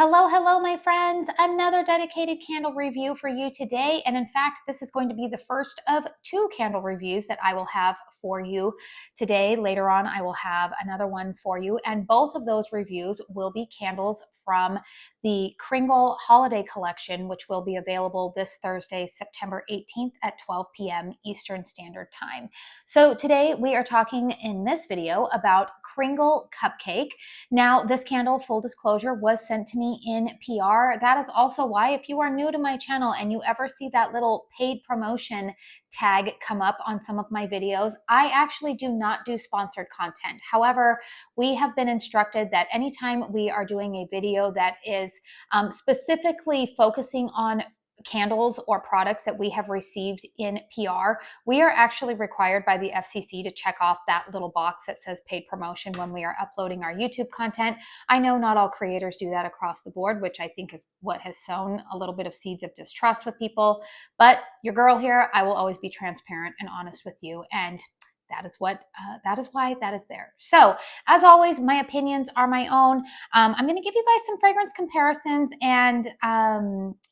Hello, hello, my friends. Another dedicated candle review for you today. And in fact, this is going to be the first of two candle reviews that I will have for you today. Later on, I will have another one for you. And both of those reviews will be candles from the Kringle Holiday Collection, which will be available this Thursday, September 18th at 12 p.m. Eastern Standard Time. So today we are talking in this video about Kringle Cupcake. Now, this candle, full disclosure, was sent to me in PR. That is also why, if you are new to my channel and you ever see that little paid promotion tag come up on some of my videos, I actually do not do sponsored content. However, we have been instructed that anytime we are doing a video that is specifically focusing on candles or products that we have received in PR, we are actually required by the FCC to check off that little box that says paid promotion when we are uploading our YouTube content. I know not all creators do that across the board, which I think is what has sown a little bit of seeds of distrust with people. But your girl here, I will always be transparent and honest with you, and that is why that is there. So, as always, my opinions are my own. I'm going to give you guys some fragrance comparisons and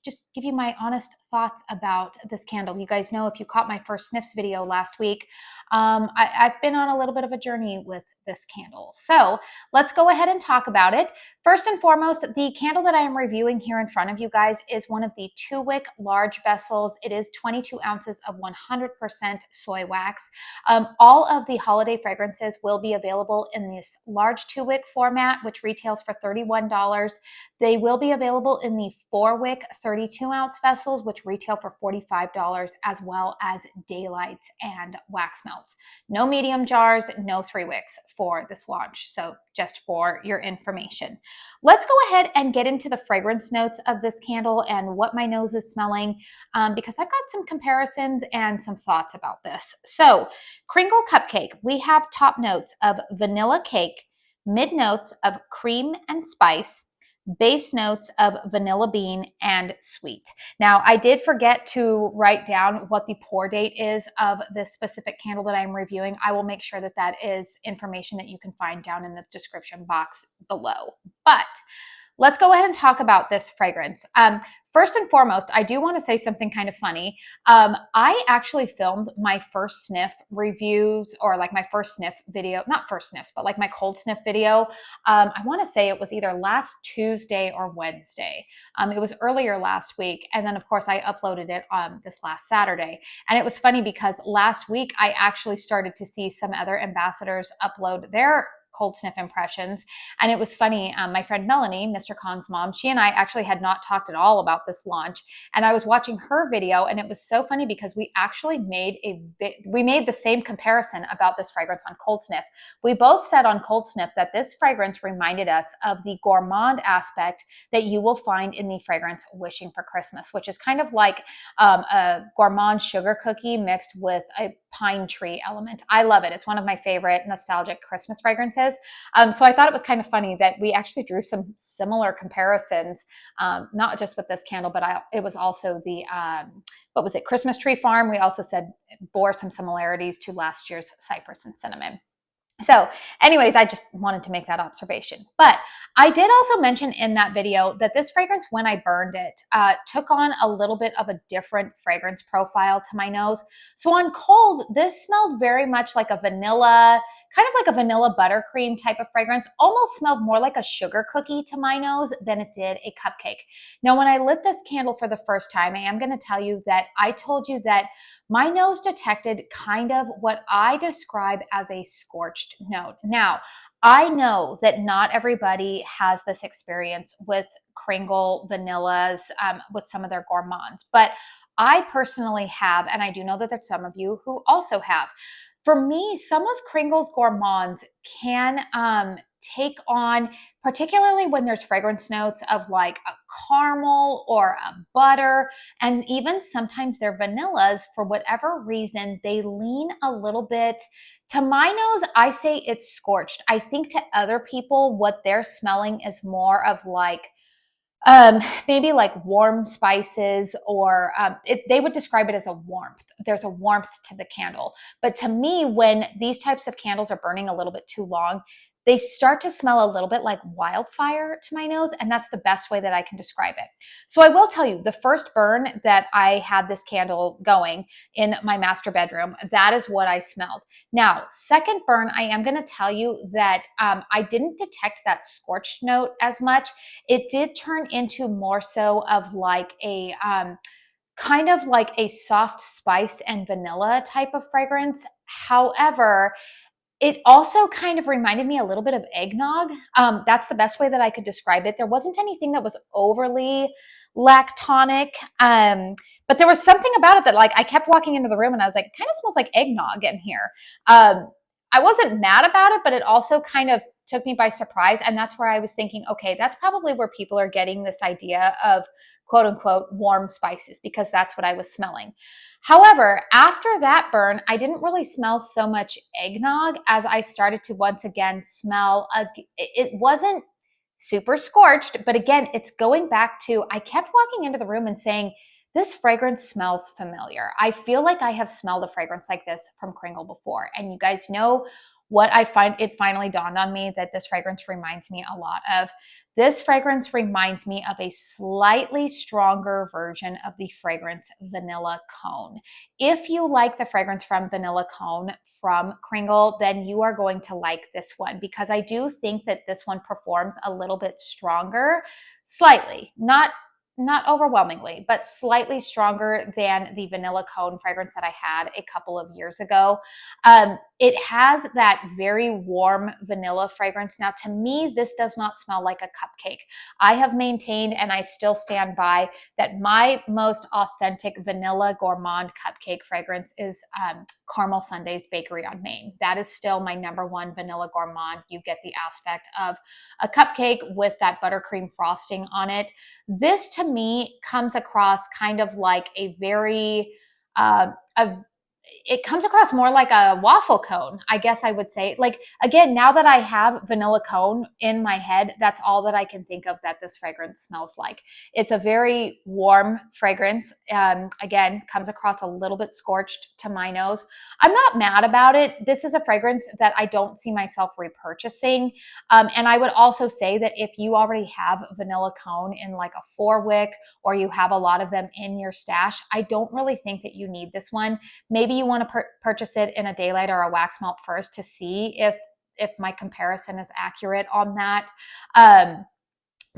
just give you my honest thoughts about this candle. You guys know, if you caught my first sniffs video last week, I've been on a little bit of a journey with this candle. So let's go ahead and talk about it. First and foremost, the candle that I am reviewing here in front of you guys is one of the 2-wick large vessels. It is 22 ounces of 100% soy wax. All of the holiday fragrances will be available in this large 2-wick format, which retails for $31. They will be available in the 4-wick 32-ounce vessels, which retail for $45, as well as daylights and wax melts. No medium jars, no 3-wicks for this launch. So just for your information. Let's go ahead and get into the fragrance notes of this candle and what my nose is smelling, because I've got some comparisons and some thoughts about this. So Kringle Cupcake, we have top notes of vanilla cake, mid notes of cream and spice, base notes of vanilla bean and sweet. Now, I did forget to write down what the pour date is of this specific candle that I'm reviewing. I will make sure that that is information that you can find down in the description box below. But let's go ahead and talk about this fragrance. First and foremost, I do want to say something kind of funny. I actually filmed my first sniff reviews, or like my first sniff video, not first sniffs, but like my cold sniff video. I want to say it was either last Tuesday or Wednesday. It was earlier last week. And then of course I uploaded it this last Saturday. And it was funny because last week I actually started to see some other ambassadors upload their cold sniff impressions. And it was funny, my friend Melanie, Mr. Khan's mom, she and I actually had not talked at all about this launch. And I was watching her video, and it was so funny because we actually made the same comparison about this fragrance on cold sniff. We both said on cold sniff that this fragrance reminded us of the gourmand aspect that you will find in the fragrance Wishing for Christmas, which is kind of like a gourmand sugar cookie mixed with a pine tree element. I love it. It's one of my favorite nostalgic Christmas fragrances. So I thought it was kind of funny that we actually drew some similar comparisons, not just with this candle, but it was also the, what was it, Christmas Tree Farm. We also said bore some similarities to last year's Cypress and Cinnamon. So anyways, I just wanted to make that observation. But I did also mention in that video that this fragrance, when I burned it, took on a little bit of a different fragrance profile to my nose. So on cold, this smelled very much like a vanilla, kind of like a vanilla buttercream type of fragrance, almost smelled more like a sugar cookie to my nose than it did a cupcake. Now, when I lit this candle for the first time, I am going to tell you that I told you that my nose detected kind of what I describe as a scorched note. Now, I know that not everybody has this experience with Kringle vanillas, with some of their gourmands, but I personally have, and I do know that there's some of you who also have. For me, some of Kringle's gourmands can take on, particularly when there's fragrance notes of like a caramel or a butter, and even sometimes their vanillas, for whatever reason, they lean a little bit. To my nose, I say it's scorched. I think to other people, what they're smelling is more of like maybe like warm spices, or they would describe it as a warmth. There's a warmth to the candle. But to me, when these types of candles are burning a little bit too long, they start to smell a little bit like wildfire to my nose, and that's the best way that I can describe it. So I will tell you, the first burn that I had this candle going in my master bedroom, that is what I smelled. Now, second burn, I am going to tell you that I didn't detect that scorched note as much. It did turn into more so of like a kind of like a soft spice and vanilla type of fragrance. However, it also kind of reminded me a little bit of eggnog. That's the best way that I could describe it. There wasn't anything that was overly lactonic, but there was something about it that, like, I kept walking into the room and I was like, it kind of smells like eggnog in here. I wasn't mad about it, but it also kind of took me by surprise. And that's where I was thinking, okay, that's probably where people are getting this idea of quote unquote warm spices, because that's what I was smelling. However, after that burn, I didn't really smell so much eggnog as I started to once again smell, it wasn't super scorched, but again, it's going back to, I kept walking into the room and saying, this fragrance smells familiar. I feel like I have smelled a fragrance like this from Kringle before. And you guys know what I find, it finally dawned on me that this fragrance reminds me a lot of. This fragrance reminds me of a slightly stronger version of the fragrance Vanilla Cone. If you like the fragrance from Vanilla Cone from Kringle, then you are going to like this one, because I do think that this one performs a little bit stronger, slightly, not overwhelmingly, but slightly stronger than the Vanilla Cone fragrance that I had a couple of years ago. It has that very warm vanilla fragrance. Now, to me, this does not smell like a cupcake. I have maintained, and I still stand by, that my most authentic vanilla gourmand cupcake fragrance is Caramel Sundays Bakery on Main. That is still my number one vanilla gourmand. You get the aspect of a cupcake with that buttercream frosting on it. This to me comes across kind of like a very, it comes across more like a waffle cone, I guess I would say. Like, again, now that I have vanilla cone in my head, that's all that I can think of that this fragrance smells like. It's a very warm fragrance. Again, comes across a little bit scorched to my nose. I'm not mad about it. This is a fragrance that I don't see myself repurchasing. And I would also say that if you already have vanilla cone in like a 4-wick, or you have a lot of them in your stash, I don't really think that you need this one. Maybe you want to purchase it in a daylight or a wax melt first to see if my comparison is accurate on that.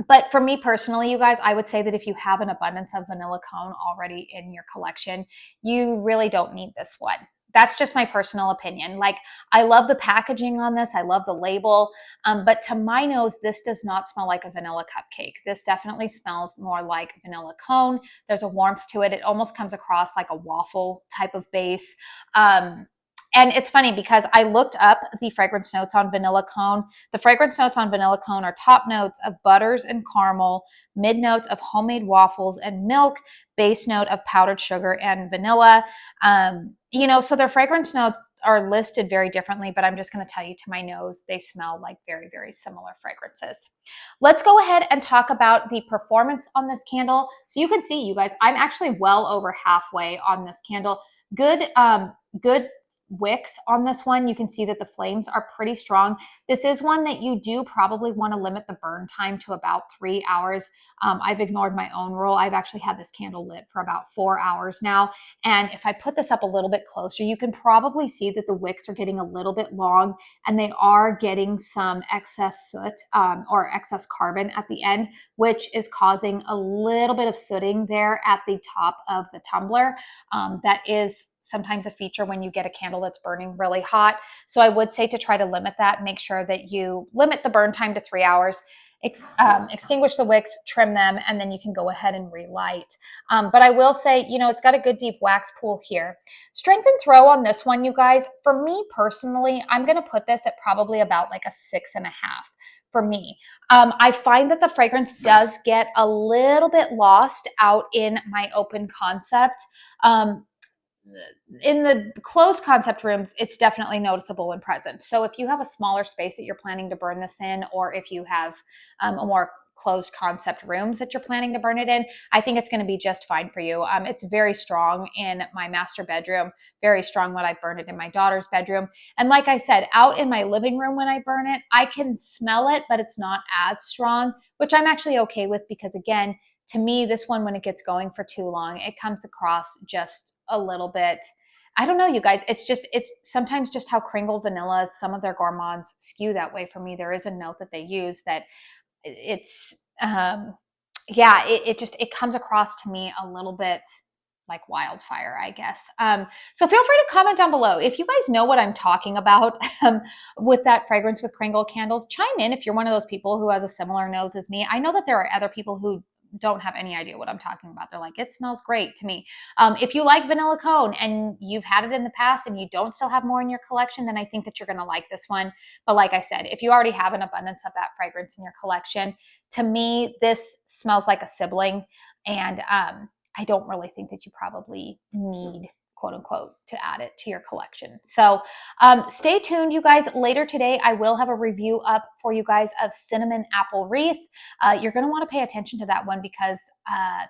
But for me personally, you guys, I would say that if you have an abundance of vanilla cone already in your collection, you really don't need this one. That's just my personal opinion. Like, I love the packaging on this. I love the label. But to my nose, this does not smell like a vanilla cupcake. This definitely smells more like vanilla cone. There's a warmth to it. It almost comes across like a waffle type of base. And it's funny because I looked up the fragrance notes on Vanilla Cone. The fragrance notes on Vanilla Cone are top notes of butters and caramel, mid notes of homemade waffles and milk, base note of powdered sugar and vanilla. So their fragrance notes are listed very differently, but I'm just going to tell you, to my nose, they smell like very, very similar fragrances. Let's go ahead and talk about the performance on this candle. So you can see, you guys, I'm actually well over halfway on this candle. Good wicks on this one. You can see that the flames are pretty strong. This is one that you do probably want to limit the burn time to about 3 hours. I've ignored my own rule. I've actually had this candle lit for about 4 hours now. And if I put this up a little bit closer, you can probably see that the wicks are getting a little bit long, and they are getting some excess soot or excess carbon at the end, which is causing a little bit of sooting there at the top of the tumbler. That is sometimes a feature when you get a candle that's burning really hot. So I would say to try to limit that. Make sure that you limit the burn time to 3 hours. Extinguish the wicks, trim them, and then you can go ahead and relight. But I will say, it's got a good deep wax pool here. Strength and throw on this one, you guys, for me personally, I'm going to put this at probably about like a 6.5 for me. I find that the fragrance does get a little bit lost out in my open concept. In the closed concept rooms, it's definitely noticeable and present. So if you have a smaller space that you're planning to burn this in, or if you have a more closed concept rooms that you're planning to burn it in, I think it's going to be just fine for you. It's very strong in my master bedroom, very strong when I burn it in my daughter's bedroom. And like I said, out in my living room when I burn it, I can smell it, but it's not as strong, which I'm actually okay with because, again, to me, this one, when it gets going for too long, it comes across just a little bit. I don't know, you guys. It's sometimes just how Kringle vanillas, some of their gourmands skew that way for me. There is a note that they use that it's, yeah, it comes across to me a little bit like wildfire, I guess. So feel free to comment down below if you guys know what I'm talking about with that fragrance with Kringle candles. Chime in if you're one of those people who has a similar nose as me. I know that there are other people who don't have any idea what I'm talking about. They're like, it smells great to me. If you like vanilla cone and you've had it in the past and you don't still have more in your collection, then I think that you're going to like this one. But like I said, if you already have an abundance of that fragrance in your collection, to me, this smells like a sibling. And I don't really think that you probably need, quote unquote, to add it to your collection. So stay tuned, you guys. Later today, I will have a review up for you guys of Cinnamon Apple Wreath. You're going to want to pay attention to that one because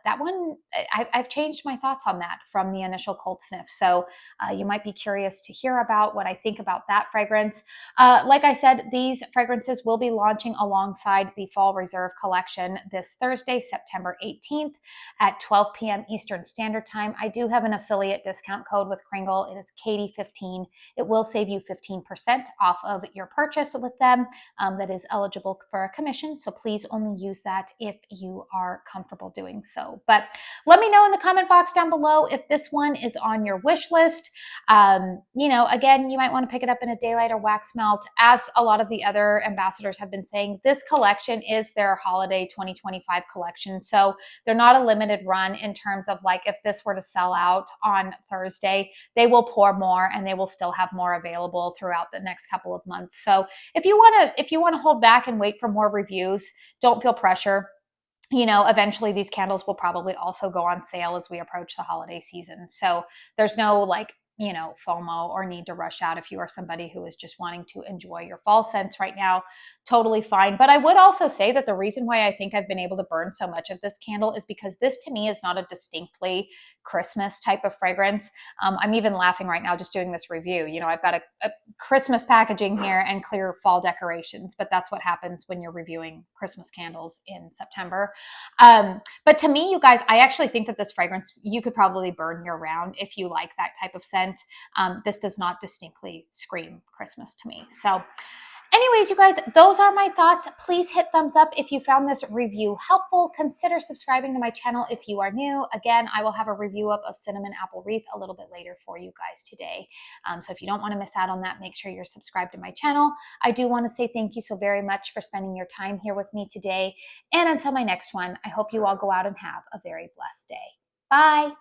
that one, I've changed my thoughts on that from the initial cold sniff. So you might be curious to hear about what I think about that fragrance. Like I said, these fragrances will be launching alongside the Fall Reserve collection this Thursday, September 18th at 12 p.m. Eastern Standard Time. I do have an affiliate discount code with Kringle. It is Katie15. It will save you 15% off of your purchase with them. That is eligible for a commission. So please only use that if you are comfortable doing so. But let me know in the comment box down below if this one is on your wish list. Again, you might want to pick it up in a daylight or wax melt. As a lot of the other ambassadors have been saying, this collection is their holiday 2025 collection. So they're not a limited run in terms of like if this were to sell out on Thursday, they will pour more and they will still have more available throughout the next couple of months. So if you want to hold back and wait for more reviews, don't feel pressure. Eventually these candles will probably also go on sale as we approach the holiday season. So there's no FOMO or need to rush out if you are somebody who is just wanting to enjoy your fall scents right now. Totally fine. But I would also say that the reason why I think I've been able to burn so much of this candle is because this to me is not a distinctly Christmas type of fragrance. I'm even laughing right now just doing this review. I've got a Christmas packaging here and clear fall decorations, but that's what happens when you're reviewing Christmas candles in September. But to me, you guys, I actually think that this fragrance, you could probably burn year round if you like that type of scent. This does not distinctly scream Christmas to me. So anyways, you guys, those are my thoughts. Please hit thumbs up if you found this review helpful. Consider subscribing to my channel if you are new. Again, I will have a review up of Cinnamon Apple Wreath a little bit later for you guys today. So if you don't want to miss out on that, make sure you're subscribed to my channel. I do want to say thank you so very much for spending your time here with me today. And until my next one, I hope you all go out and have a very blessed day. Bye.